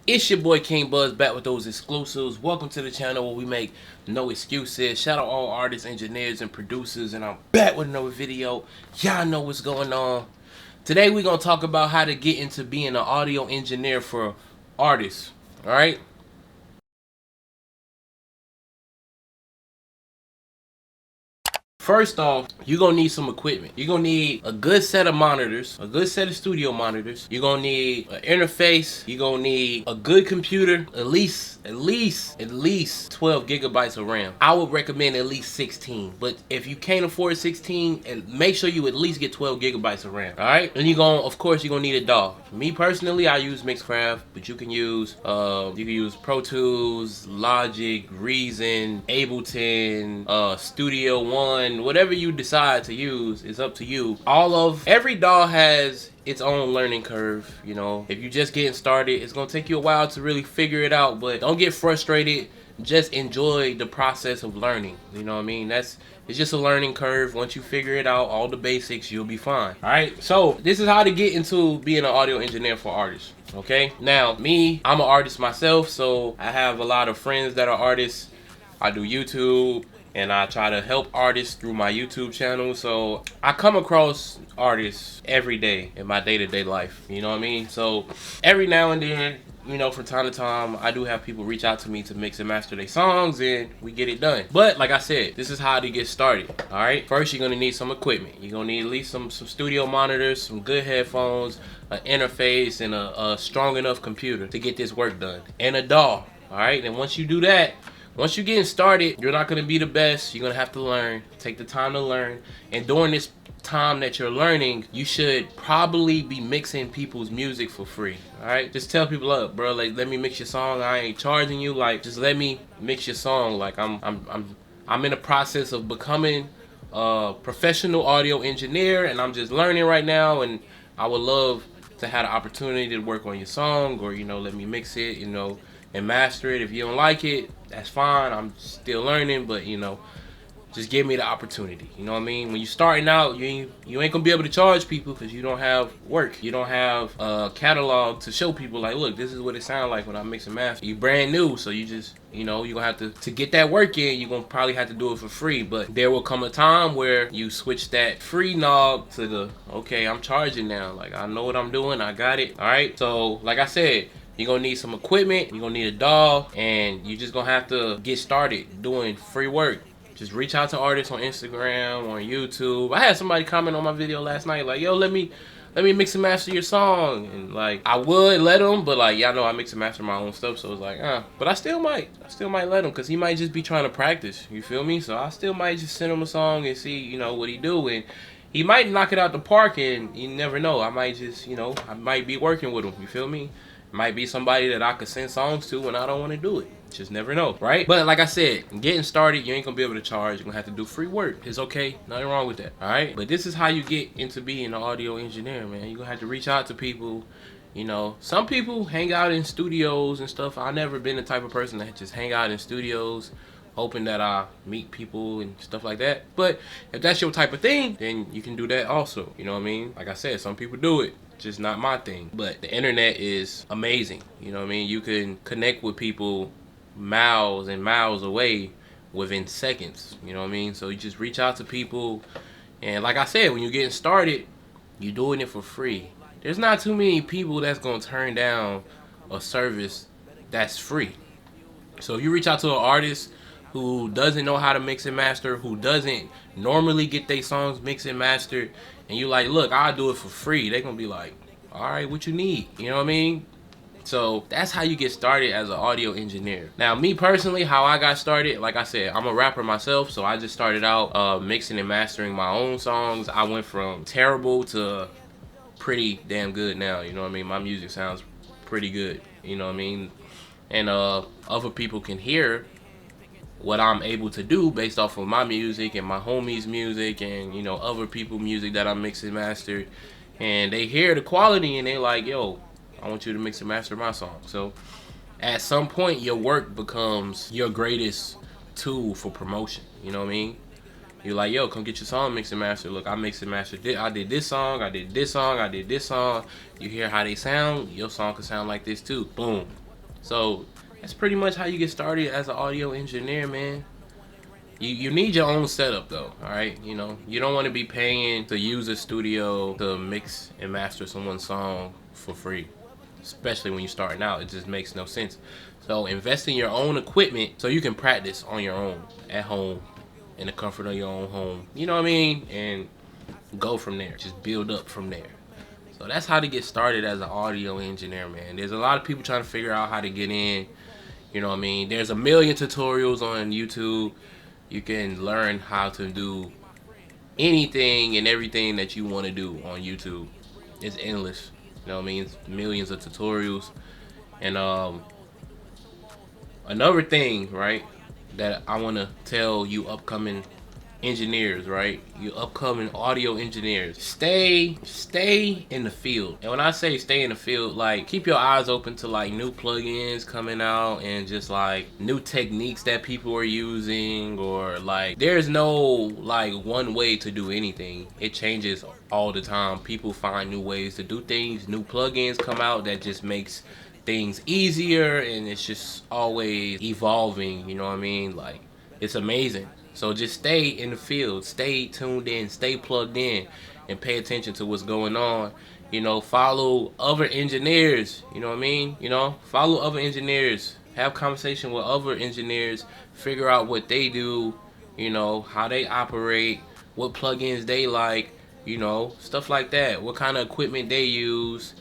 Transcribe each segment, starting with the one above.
It's your boy King Buzz back with those exclusives. Welcome to the channel where we make no excuses. Shout out all artists, engineers, and producers, and I'm back with another video. Y'all know what's going on. Today we're gonna talk about how to get into being an audio engineer for artists. Alright? First off, you're gonna need some equipment. You're gonna need a good set of monitors, a good set of studio monitors. You're gonna need an interface. You're gonna need a good computer, at least 12 gigabytes of RAM. I would recommend at least 16, but if you can't afford 16, and make sure you at least get 12 gigabytes of RAM. All right, and of course, you're gonna need a DAW. Me personally, I use Mixcraft, but you can use Pro Tools, Logic, Reason, Ableton, Studio One. Whatever you decide to use is up to you. Every DAW has its own learning curve. You know, if you're just getting started, it's gonna take you a while to really figure it out, but don't get frustrated. Just enjoy the process of learning. You know what I mean? It's just a learning curve. Once you figure it out, all the basics, you'll be fine. All right, so this is how to get into being an audio engineer for artists. Okay, now I'm an artist myself, so I have a lot of friends that are artists. I do YouTube and I try to help artists through my YouTube channel. So I come across artists every day in my day-to-day life, you know what I mean? So every now and then, you know, from time to time, I do have people reach out to me to mix and master their songs, and we get it done. But like I said, this is how to get started. All right, first you're gonna need some equipment. You're gonna need at least some studio monitors, some good headphones, an interface, and a strong enough computer to get this work done, and a DAW. All right, and once you do that, once you're getting started, you're not going to be the best. You're going to have to learn. Take the time to learn. And during this time that you're learning, you should probably be mixing people's music for free. Alright? Just tell people, look, bro, like, let me mix your song. I ain't charging you. Like, just let me mix your song. Like, I'm in the process of becoming a professional audio engineer, and I'm just learning right now, and I would love to have the opportunity to work on your song, or, you know, let me mix it, you know, and master it. If you don't like it, that's fine. I'm still learning, but, you know, just give me the opportunity. You know what I mean? When you're starting out, you ain't gonna be able to charge people because you don't have work. You don't have a catalog to show people, like, look, this is what it sounds like when I mix and master. You brand new, so you just, you know, you're gonna have to get that work in, you're gonna probably have to do it for free. But there will come a time where you switch that free knob to the, okay, I'm charging now. Like, I know what I'm doing, I got it. All right, so like I said, you're gonna need some equipment, you're gonna need a DAW, and you just gonna have to get started doing free work. Just reach out to artists on Instagram or YouTube. I had somebody comment on my video last night, like, yo, let me mix and master your song. And like, I would let him, but like, y'all know I mix and master my own stuff, so it's like, but I still might let him, because he might just be trying to practice, you feel me? So I still might just send him a song and see, you know, what he do, and he might knock it out the park, and you never know. I might just, you know, I might be working with him, you feel me? Might be somebody that I could send songs to when I don't want to do it. Just never know, right? But like I said, getting started, you ain't gonna be able to charge. You're gonna have to do free work. It's okay, nothing wrong with that, all right? But this is how you get into being an audio engineer, man. You're gonna have to reach out to people. You know, some people hang out in studios and stuff. I've never been the type of person that just hang out in studios hoping that I meet people and stuff like that. But if that's your type of thing, then you can do that also. You know what I mean? Like I said, some people do it. Just not my thing. But the internet is amazing. You know what I mean? You can connect with people miles and miles away within seconds. You know what I mean? So you just reach out to people, and like I said, when you're getting started, you're doing it for free. There's not too many people that's gonna turn down a service that's free. So if you reach out to an artist who doesn't know how to mix and master, who doesn't normally get their songs mixed and mastered, and you like, look, I'll do it for free, they're gonna be like, all right, what you need? You know what I mean? So that's how you get started as an audio engineer. Now, me personally, how I got started, like I said, I'm a rapper myself, so I just started out mixing and mastering my own songs. I went from terrible to pretty damn good now, you know what I mean? My music sounds pretty good, you know what I mean? And other people can hear what I'm able to do based off of my music and my homies' music, and, you know, other people's music that I mix and mastered. And they hear the quality and they like, yo, I want you to mix and master my song. So at some point, your work becomes your greatest tool for promotion. You know what I mean? You're like, yo, come get your song mixed and mastered. Look, I mixed and mastered. I did this song. I did this song. I did this song. You hear how they sound? Your song can sound like this too. Boom. So that's pretty much how you get started as an audio engineer, man. You need your own setup though, all right? You know, you don't want to be paying to use a studio to mix and master someone's song for free, especially when you're starting out. It just makes no sense. So invest in your own equipment so you can practice on your own at home in the comfort of your own home. You know what I mean? And go from there. Just build up from there. So that's how to get started as an audio engineer, man. There's a lot of people trying to figure out how to get in. You know what I mean? There's a million tutorials on YouTube. You can learn how to do anything and everything that you want to do on YouTube. It's endless. You know what I mean? It's millions of tutorials. And another thing, right, that I want to tell you upcoming engineers, right? You upcoming audio engineers. Stay in the field. And when I say stay in the field, like keep your eyes open to like new plugins coming out and just like new techniques that people are using, or like there's no like one way to do anything. It changes all the time. People find new ways to do things. New plugins come out that just makes things easier, and it's just always evolving, you know what I mean? Like it's amazing. So just stay in the field, stay tuned in, stay plugged in, and pay attention to what's going on. You know, follow other engineers, you know what I mean? You know, follow other engineers, have conversation with other engineers, figure out what they do, you know, how they operate, what plugins they like, you know, stuff like that. What kind of equipment they use,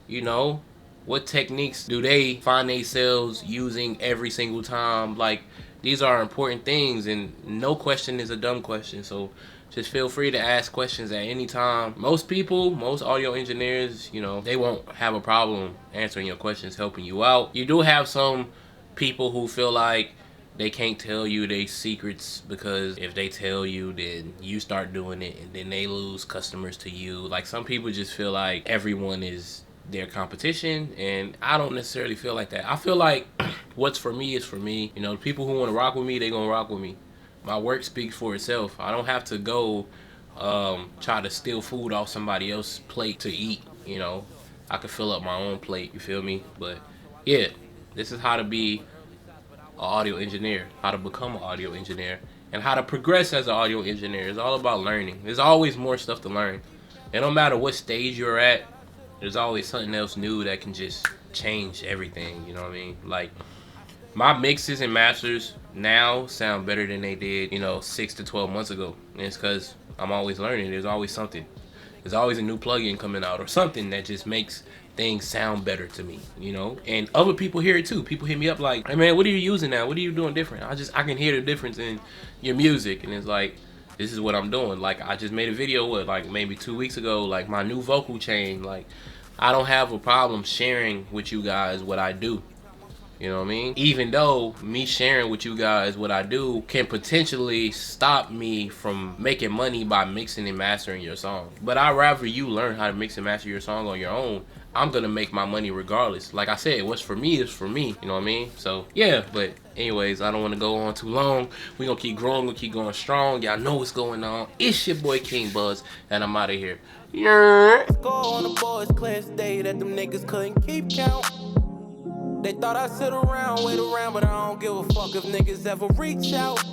you know, what techniques do they find themselves using every single time. Like, these are important things, and no question is a dumb question. So just feel free to ask questions at any time. Most people, most audio engineers, you know, they won't have a problem answering your questions, helping you out. You do have some people who feel like they can't tell you their secrets, because if they tell you, then you start doing it and then they lose customers to you. Like, some people just feel like everyone is their competition, and I don't necessarily feel like that. I feel like what's for me is for me. You know, the people who want to rock with me, they gonna rock with me. My work speaks for itself. I don't have to go try to steal food off somebody else's plate to eat. You know, I can fill up my own plate, you feel me? But yeah, this is how to be an audio engineer, how to become an audio engineer, and how to progress as an audio engineer. It's all about learning. There's always more stuff to learn. It don't matter what stage you're at, there's always something else new that can just change everything, you know what I mean? Like, my mixes and masters now sound better than they did, you know, 6 to 12 months ago. And it's because I'm always learning. There's always something. There's always a new plugin coming out or something that just makes things sound better to me, you know? And other people hear it too. People hit me up like, hey man, what are you using now? What are you doing different? I can hear the difference in your music. And it's like, this is what I'm doing. Like, I just made a video like maybe 2 weeks ago, like my new vocal chain. Like, I don't have a problem sharing with you guys what I do. You know what I mean? Even though me sharing with you guys what I do can potentially stop me from making money by mixing and mastering your song. But I'd rather you learn how to mix and master your song on your own. I'm gonna make my money regardless. Like I said, what's for me is for me. You know what I mean? So yeah, but anyways, I don't want to go on too long. We gonna keep growing, we keep going strong. Y'all know what's going on. It's your boy King Buzz, and I'm out of here. Yeah. Go on the boys' class day that them niggas couldn't keep count. They thought I'd sit around, wait around, but I don't give a fuck if niggas ever reach out.